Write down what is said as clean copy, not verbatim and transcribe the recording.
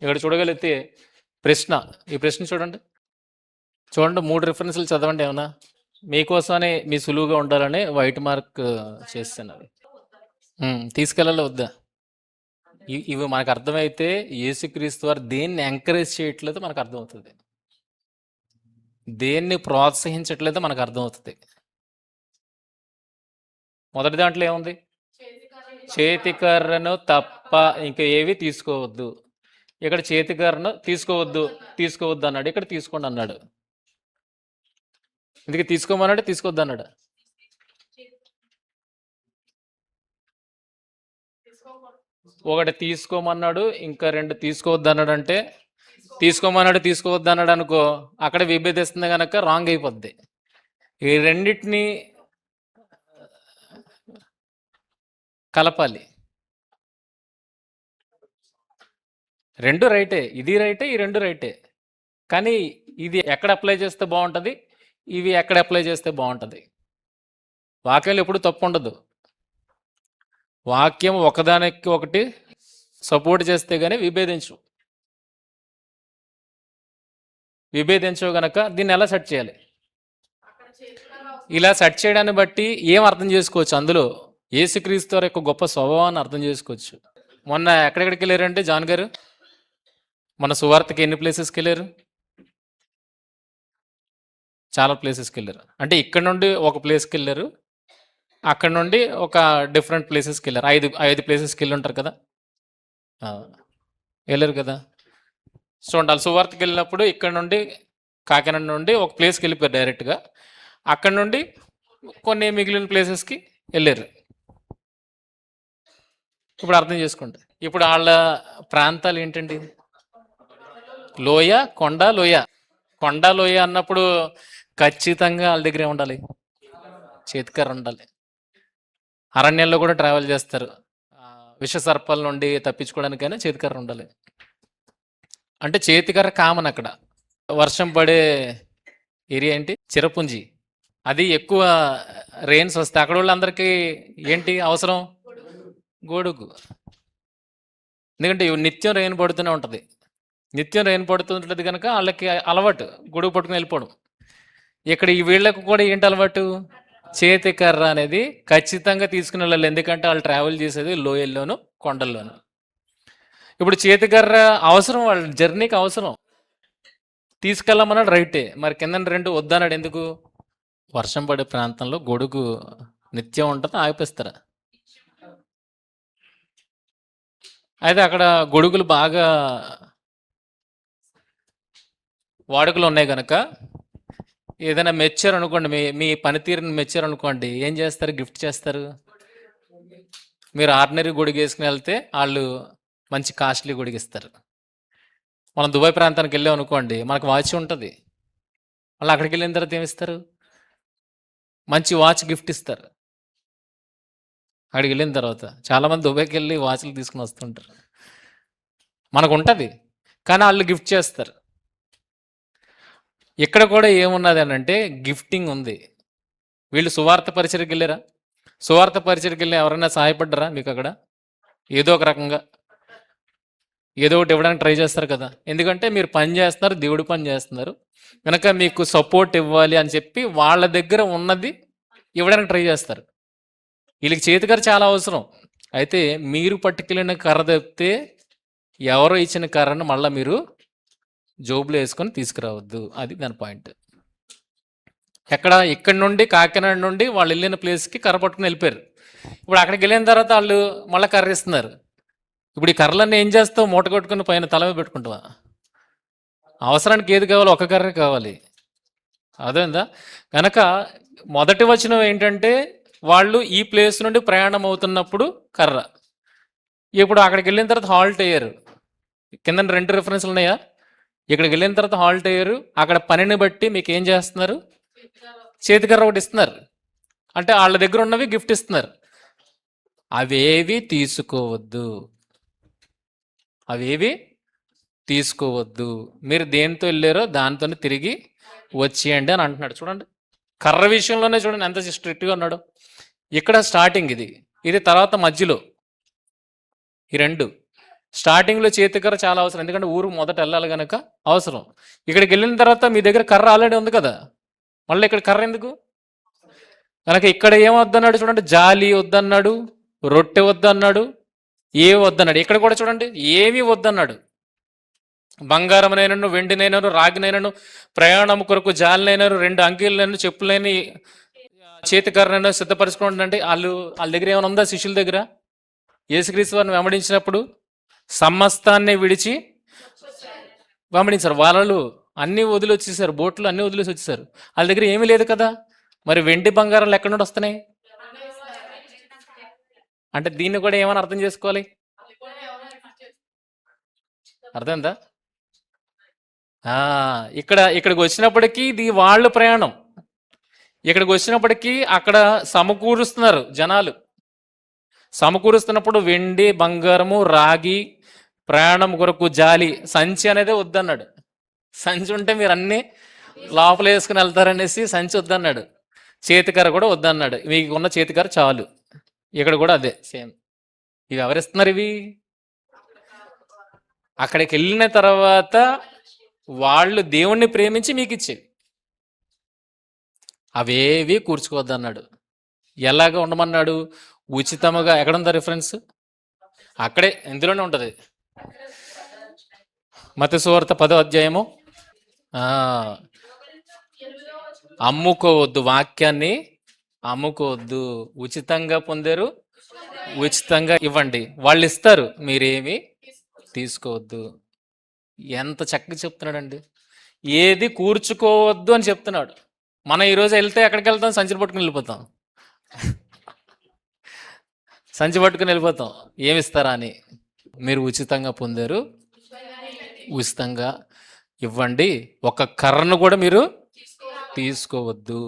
ఇక్కడ చూడగలిగితే ప్రశ్న, ఈ ప్రశ్న చూడండి. చూడండి 3 రిఫరెన్స్లు చదవండి ఏమన్నా. మీకోసమని మీ సులువుగా ఉండాలని వైట్ మార్క్ చేస్తున్నారు. తీసుకెళ్ళాలి వద్దా? ఇవి మనకు అర్థమైతే యేసుక్రీస్తు వారు దేన్ని ఎంకరేజ్ చేయట్లేదో మనకు అర్థమవుతుంది, దేన్ని ప్రోత్సహించట్లేదో మనకు అర్థమవుతుంది. మొదటి దాంట్లో ఏముంది? చేతికర్రను తప్ప ఇంకా ఏవి తీసుకోవద్దు. ఇక్కడ చేతికర్రను తీసుకోవద్దు అన్నాడు, ఇక్కడ తీసుకోండి అన్నాడు. ఇందుకే తీసుకోమన్నాడు, తీసుకోవద్దు అన్నాడు. ఒకటి తీసుకోమన్నాడు, ఇంకా 2 తీసుకోవద్దు అన్నాడు. అంటే తీసుకోమన్నాడు తీసుకోవద్దు అన్నాడు అనుకో, అక్కడ విభేదిస్తుంది కనుక రాంగ్ అయిపోద్ది. ఈ రెండింటిని కలపాలి. 2 రైటే, ఇది రైటే, ఈ 2 రైటే. కానీ ఇది ఎక్కడ అప్లై చేస్తే బాగుంటుంది, ఇవి ఎక్కడ అప్లై చేస్తే బాగుంటుంది. వాక్యాలు ఎప్పుడు తప్పు ఉండదు. వాక్యం ఒకదానికి ఒకటి సపోర్ట్ చేస్తే కానీ విభేదించవు గనక దీన్ని ఎలా సెట్ చేయాలి? ఇలా సెట్ చేయడాన్ని బట్టి ఏం అర్థం చేసుకోవచ్చు? అందులో యేసుక్రీస్తు వారి యొక్క గొప్ప స్వభావాన్ని అర్థం చేసుకోవచ్చు. మొన్న ఎక్కడెక్కడికి వెళ్ళారంటే జాన్ గారు, మన సువార్తకి ఎన్ని ప్లేసెస్కి వెళ్ళారు? చాలా ప్లేసెస్కి వెళ్ళారు. అంటే ఇక్కడ నుండి ఒక ప్లేస్కి వెళ్ళారు, అక్కడ నుండి ఒక డిఫరెంట్ ప్లేసెస్కి వెళ్ళారు. 5 ప్లేసెస్కి వెళ్ళి ఉంటారు కదా, వెళ్ళారు కదా. చూడండి, వాళ్ళు సువార్తకి వెళ్ళినప్పుడు ఇక్కడ నుండి కాకినాడ నుండి ఒక ప్లేస్కి వెళ్ళిపోయారు డైరెక్ట్గా, అక్కడ నుండి కొన్ని మిగిలిన ప్లేసెస్కి వెళ్ళారు. ఇప్పుడు అర్థం చేసుకోండి. ఇప్పుడు వాళ్ళ ప్రాంతాలు ఏంటండి? లోయ, కొండ, లోయ. కొండ, లోయ అన్నప్పుడు ఖచ్చితంగా వాళ్ళ దగ్గరే ఉండాలి, చేతికర్ర ఉండాలి. అరణ్యంలో కూడా ట్రావెల్ చేస్తారు, విష సర్పాల నుండి తప్పించుకోవడానికైనా చేతికర్ర ఉండాలి. అంటే చేతికర్ర కామన్ అక్కడ. వర్షం పడే ఏరియా ఏంటి? చిరపుంజి. అది ఎక్కువ రెయిన్స్ వస్తాయి, అక్కడ వాళ్ళందరికీ ఏంటి అవసరం? గొడుగు. ఎందుకంటే నిత్యం రెయిన్ పడుతూనే ఉంటుంది, నిత్యం రెయిన్ పడుతుంటుంది కనుక వాళ్ళకి అలవాటు గొడుగు పట్టుకుని వెళ్ళిపోవడం. ఇక్కడ ఈ వీళ్ళకు కూడా ఏంటి అలవాటు? చేతికర్ర అనేది ఖచ్చితంగా తీసుకుని వెళ్ళాలి, ఎందుకంటే వాళ్ళు ట్రావెల్ చేసేది లోయల్లోను కొండల్లోను. ఇప్పుడు చేతికర్ర అవసరం, వాళ్ళ జర్నీకి అవసరం, తీసుకెళ్ళమన్నాడు రైటే. మరి కింద 2 వద్దన్నాడు ఎందుకు? వర్షం పడే ప్రాంతంలో గొడుగు నిత్యం ఉంటుంది, ఆగిపిస్తారా? అయితే అక్కడ గొడుగులు బాగా వాడుకలు ఉన్నాయి కనుక ఏదైనా మెచ్చారు అనుకోండి, మీ పనితీరుని మెచ్చారు అనుకోండి, ఏం చేస్తారు? గిఫ్ట్ చేస్తారు. మీరు ఆర్డినరీ గొడుగు వేసుకుని వెళ్తే వాళ్ళు మంచి కాస్ట్లీ గొడుగిస్తారు. మనం దుబాయ్ ప్రాంతానికి వెళ్ళాం అనుకోండి, మనకు వాచ్ ఉంటుంది, వాళ్ళు అక్కడికి వెళ్ళిన తర్వాత ఏమిస్తారు? మంచి వాచ్ గిఫ్ట్ ఇస్తారు. అక్కడికి వెళ్ళిన తర్వాత చాలామంది దుబాయ్కి వెళ్ళి వాచ్లు తీసుకుని వస్తుంటారు. మనకు ఉంటుంది కానీ వాళ్ళు గిఫ్ట్ చేస్తారు. ఇక్కడ కూడా ఏమున్నది అని అంటే గిఫ్టింగ్ ఉంది. వీళ్ళు సువార్త పరిచయకి వెళ్ళారా? సువార్త పరిచయకి వెళ్ళి ఎవరైనా సహాయపడ్డారా మీకు? అక్కడ ఏదో ఒక రకంగా ఏదో ఒకటి ఇవ్వడానికి ట్రై చేస్తారు కదా, ఎందుకంటే మీరు పని చేస్తున్నారు, దేవుడి పని చేస్తున్నారు కనుక మీకు సపోర్ట్ ఇవ్వాలి అని చెప్పి వాళ్ళ దగ్గర ఉన్నది ఇవ్వడానికి ట్రై చేస్తారు. వీళ్ళకి చేతికర్ర చాలా అవసరం. అయితే మీరు పట్టుకెళ్ళిన కర్ర తప్పితే ఎవరో ఇచ్చిన కర్రను మళ్ళీ మీరు జోబులో వేసుకొని తీసుకురావద్దు, అది దాని పాయింట్. ఇక్కడి నుండి కాకినాడ నుండి వాళ్ళు వెళ్ళిన ప్లేస్కి కర్ర పట్టుకుని వెళ్ళిపోయారు. ఇప్పుడు అక్కడికి వెళ్ళిన తర్వాత వాళ్ళు మళ్ళీ కర్ర ఇస్తున్నారు. ఇప్పుడు ఈ కర్రలన్నీ ఏం చేస్తావు? మూట కొట్టుకుని పైన తల మీద పెట్టుకుంటావా? అవసరానికి ఏది కావాలో ఒక కర్రే కావాలి, అదేందా? కనుక మొదటి వచనం ఏంటంటే వాళ్ళు ఈ ప్లేస్ నుండి ప్రయాణం అవుతున్నప్పుడు కర్ర. ఇప్పుడు అక్కడికి వెళ్ళిన తర్వాత హాల్ట్ అయ్యారు. కింద 2 రిఫరెన్స్లు ఉన్నాయా? ఇక్కడికి వెళ్ళిన తర్వాత హాల్ట్ అయ్యారు, అక్కడ పనిని బట్టి మీకు ఏం చేస్తున్నారు? చేతికర్ర ఒకటి ఇస్తున్నారు. అంటే వాళ్ళ దగ్గర ఉన్నవి గిఫ్ట్ ఇస్తున్నారు. అవేవి తీసుకోవద్దు, మీరు దేనితో వెళ్ళారో దానితోనే తిరిగి వచ్చేయండి అని అంటున్నాడు. చూడండి, కర్ర విషయంలోనే చూడండి ఎంత స్ట్రిక్ట్గా ఉన్నాడు. ఇక్కడ స్టార్టింగ్ ఇది తర్వాత మధ్యలో ఈ 2 స్టార్టింగ్లో చేతి కర్ర చాలా అవసరం, ఎందుకంటే ఊరు మొదట వెళ్ళాలి కనుక అవసరం. ఇక్కడికి వెళ్ళిన తర్వాత మీ దగ్గర కర్ర ఆల్రెడీ ఉంది కదా, మళ్ళీ ఇక్కడ కర్ర ఎందుకు? కనుక ఇక్కడ ఏమొద్దన్నాడు చూడండి, జాలి వద్దన్నాడు, రొట్టె వద్దన్నాడు, ఏ వద్దన్నాడు. ఇక్కడ కూడా చూడండి ఏమీ వద్దన్నాడు. బంగారమునైనను, వెండినైనను, రాగినైనను, ప్రయాణం కొరకు జాలినైనను, 2 అంగీలైనను, చెప్పులేని, చేతికర్రనైనా సిద్ధపరచుకోండి. అంటే వాళ్ళ దగ్గర ఏమైనా ఉందా? శిష్యుల దగ్గర యేసుక్రీస్తు వారిని వెంబడించినప్పుడు సమస్తాన్ని విడిచి వెంబడించారు. వాళ్ళు అన్నీ వదిలి వచ్చేసారు, బోట్లు అన్నీ వదిలేసి వచ్చేసారు. వాళ్ళ దగ్గర ఏమీ లేదు కదా. మరి వెండి బంగారాలు ఎక్కడి నుండి వస్తున్నాయి? అంటే దీన్ని కూడా ఏమైనా అర్థం చేసుకోవాలి. అర్థమైందా? ఇక్కడికి వచ్చినప్పటికీ ఇది వాళ్ళు ప్రయాణం. ఇక్కడికి వచ్చినప్పటికీ అక్కడ సమకూరుస్తున్నారు జనాలు. సమకూరుస్తున్నప్పుడు వెండి, బంగారము, రాగి, ప్రయాణం కొరకు జాలి, సంచి అనేది వద్దన్నాడు. సంచి ఉంటే మీరు అన్నీ లోపల వేసుకుని వెళ్తారనేసి సంచి వద్దన్నాడు. చేతికర్ర కూడా వద్దన్నాడు. మీకు ఉన్న చేతికర్ర చాలు. ఇక్కడ కూడా అదే సేమ్. ఇవి ఎవరిస్తున్నారు? ఇవి అక్కడికి వెళ్ళిన తర్వాత వాళ్ళు దేవుణ్ణి ప్రేమించి మీకు ఇచ్చేవి. అవేవి కూర్చుకోవద్దన్నాడు. ఎలాగ ఉండమన్నాడు? ఉచితముగా. ఎక్కడుందా రిఫరెన్స్? అక్కడే, ఇందులోనే ఉంటుంది. మత్తయి సువార్త 10వ అధ్యాయము. అమ్ముకోవద్దు, వాక్యాన్ని అమ్ముకోవద్దు. ఉచితంగా పొందారు, ఉచితంగా ఇవ్వండి. వాళ్ళు ఇస్తారు, మీరేమి తీసుకోవద్దు. ఎంత చక్కగా చెప్తున్నాడండి. ఏది కూర్చుకోవద్దు అని చెప్తున్నాడు. మనం ఈరోజు వెళ్తే ఎక్కడికి వెళ్తాం? సంచి పట్టుకుని వెళ్ళిపోతాం. సంచి పట్టుకుని వెళ్ళిపోతాం, ఏమిస్తారా అని. మీరు ఉచితంగా పొందారు, ఉచితంగా ఇవ్వండి. ఒక కర్రను కూడా మీరు తీసుకోవద్దు.